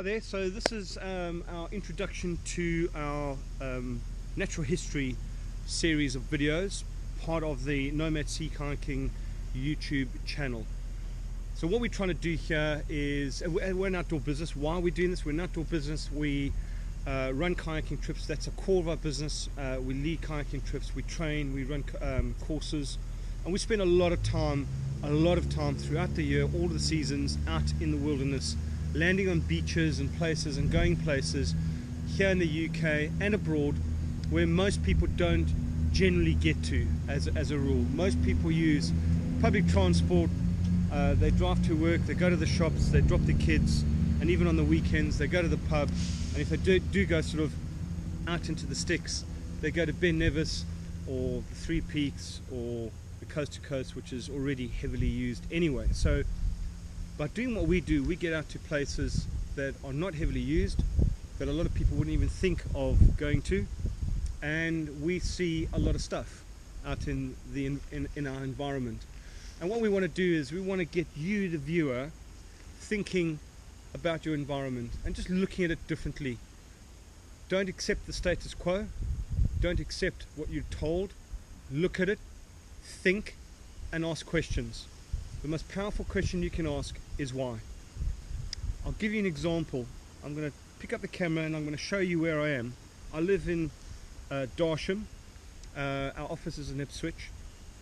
Hi there, so this is our introduction to our natural history series of videos, part of the NOMAD Kayaking YouTube channel. So what we're trying to do here is, we're an outdoor business. Why are we doing this? We're an outdoor business. We run kayaking trips. That's a core of our business. We lead kayaking trips, we train, we run courses, and we spend a lot of time throughout the year, all of the seasons, out in the wilderness, landing on beaches and places and going places here in the UK and abroad where most people don't generally get to as a rule. Most people use public transport, they drive to work, they go to the shops, they drop their kids, and even on the weekends they go to the pub, and if they do go sort of out into the sticks, they go to Ben Nevis or the Three Peaks or the Coast to Coast, which is already heavily used anyway. So by doing what we do, we get out to places that are not heavily used, that a lot of people wouldn't even think of going to, and we see a lot of stuff out in our environment. And what we want to do is we want to get you, the viewer, thinking about your environment and just looking at it differently. Don't accept the status quo, don't accept what you're told. Look at it, think, and ask questions. The most powerful question you can ask is why. I'll give you an example. I'm going to pick up the camera and I'm going to show you where I am. I live in Darsham. Our office is in Ipswich.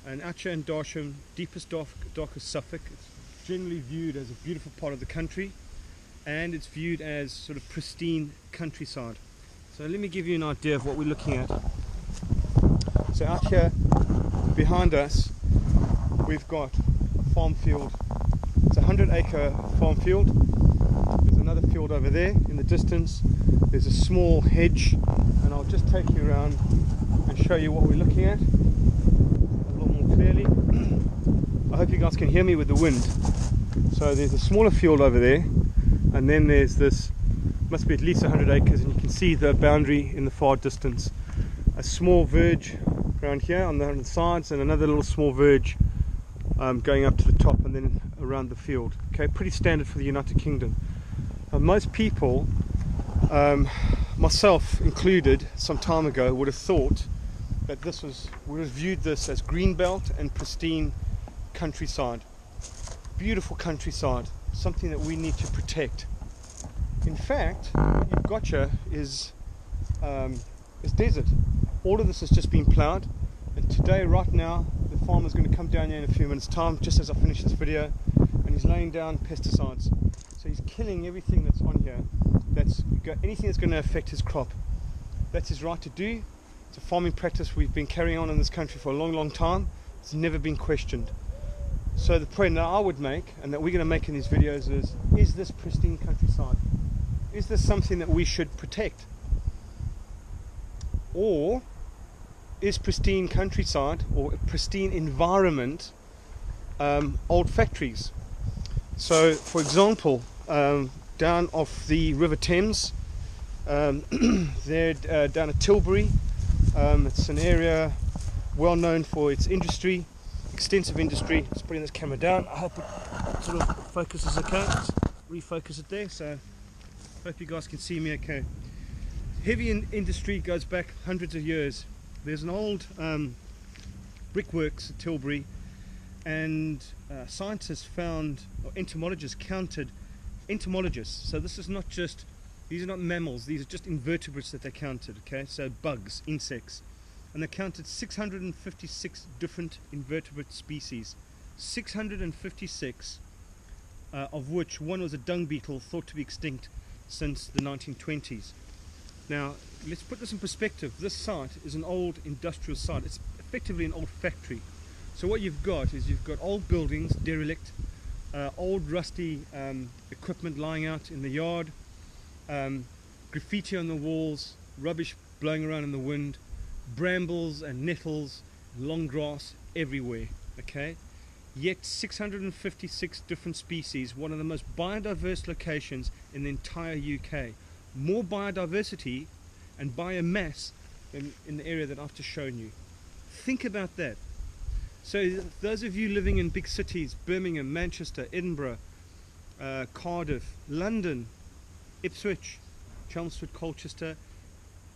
And out here in Darsham, deepest, darkest Suffolk. It's generally viewed as a beautiful part of the country, and it's viewed as sort of pristine countryside. So let me give you an idea of what we're looking at. So out here behind us, we've got farm field. It's a 100-acre farm field. There's another field over there in the distance. There's a small hedge, and I'll just take you around and show you what we're looking at a little more clearly. I hope you guys can hear me with the wind. So there's a smaller field over there, and then there's this, must be at least 100 acres, and you can see the boundary in the far distance. A small verge around here on the sides, and another little small verge going up to the top and then around the field. Okay, pretty standard for the United Kingdom. Most people, myself included, some time ago would have thought that would have viewed this as greenbelt and pristine countryside. Beautiful countryside, something that we need to protect. In fact, what you've got here is desert. All of this has just been ploughed, and today, right now, the farmer's going to come down here in a few minutes' time, just as I finish this video, and he's laying down pesticides. So he's killing everything that's on here, anything that's going to affect his crop. That's his right to do. It's a farming practice we've been carrying on in this country for a long, long time. It's never been questioned. So the point that I would make, and that we're going to make in these videos, is this pristine countryside? Is this something that we should protect? Or is pristine countryside or a pristine environment old factories? So for example, down off the River Thames, they're down at Tilbury. It's an area well known for its industry, extensive industry. Just putting this camera down, I hope it sort of focuses okay. Let's refocus it there, so hope you guys can see me okay. Heavy industry goes back hundreds of years. There's an old brickworks at Tilbury, and scientists found, or entomologists counted entomologists. So this is not just, these are not mammals, these are just invertebrates that they counted, okay? So bugs, insects. And they counted 656 different invertebrate species. 656, of which one was a dung beetle thought to be extinct since the 1920s. Now, let's put this in perspective. This site is an old industrial site. It's effectively an old factory. So what you've got is you've got old buildings, derelict, old rusty equipment lying out in the yard, graffiti on the walls, rubbish blowing around in the wind, brambles and nettles, long grass everywhere, okay? Yet 656 different species, one of the most biodiverse locations in the entire UK. More biodiversity and biomass than in the area that I've just shown you. Think about that. So those of you living in big cities, Birmingham, Manchester, Edinburgh, Cardiff, London, Ipswich, Chelmsford, Colchester.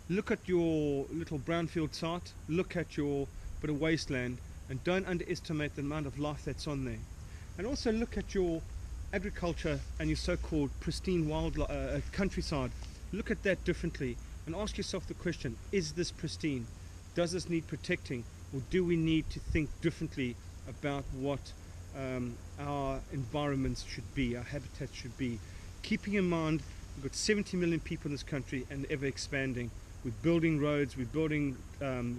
Look at your little brownfield site, look at your bit of wasteland, and don't underestimate the amount of life that's on there. And also look at your agriculture and your so-called pristine countryside. Look at that differently and ask yourself the question, is this pristine? Does this need protecting? Or do we need to think differently about what our environments should be, our habitats should be? Keeping in mind we've got 70 million people in this country and ever expanding. We're building roads, we're building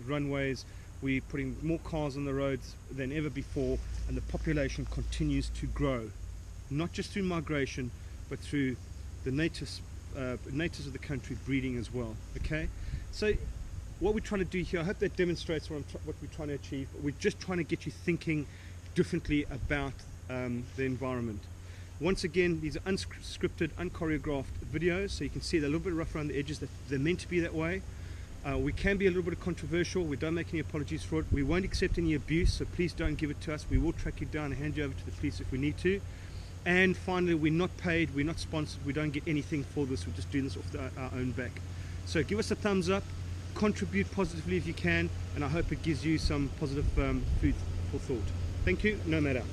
runways, we're putting more cars on the roads than ever before, and the population continues to grow. Not just through migration, but through the natives of the country breeding as well. Okay, so what we're trying to do here, I hope that demonstrates what we're trying to achieve. We're just trying to get you thinking differently about the environment. Once again, these are unscripted, unchoreographed videos, so you can see they're a little bit rough around the edges. That they're meant to be that way. We can be a little bit controversial. We don't make any apologies for it. We won't accept any abuse, so please don't give it to us. We will track you down and hand you over to the police if we need to. And finally, we're not paid, we're not sponsored, we don't get anything for this. We're just doing this off our own back. So give us a thumbs up, contribute positively if you can, and I hope it gives you some positive food for thought. Thank you. NOMAD out.